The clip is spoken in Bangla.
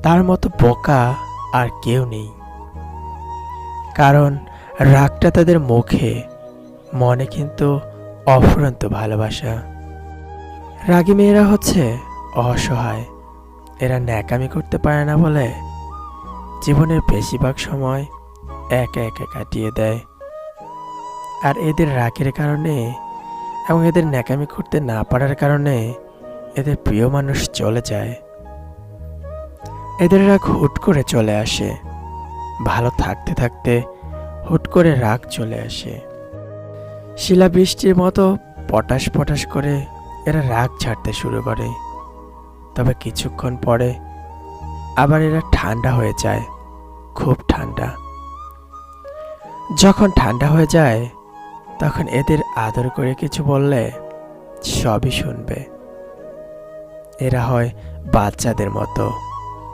তার মতো বোকা আর কেউ নেই। কারণ রাগটা তাদের মুখে, মনে কিন্তু অফুরন্ত ভালোবাসা। রাগী মেয়েরা হচ্ছে অসহায়। এরা ন্যাকামি করতে পারে না বলে জীবনের বেশিরভাগ সময় একা একা কাটিয়ে দেয়। আর এদের রাগের কারণে এবং এদের ন্যাকামি করতে না পারার কারণে এদের প্রিয় মানুষ চলে যায়। এদের রাগ হুট করে চলে আসে, ভালো থাকতে থাকতে হুট করে রাগ চলে আসে। শিলাবৃষ্টির মতো পটাশ পটাশ করে এরা রাগ ছাড়তে শুরু করে। তবে কিছুক্ষণ পরে আবার এরা ঠান্ডা হয়ে যায়, খুব ঠান্ডা। যখন ঠান্ডা হয়ে যায় তখন এদের আদর করে কিছু বললে সবই শুনবে। এরা হয় বাচ্চাদের মতো।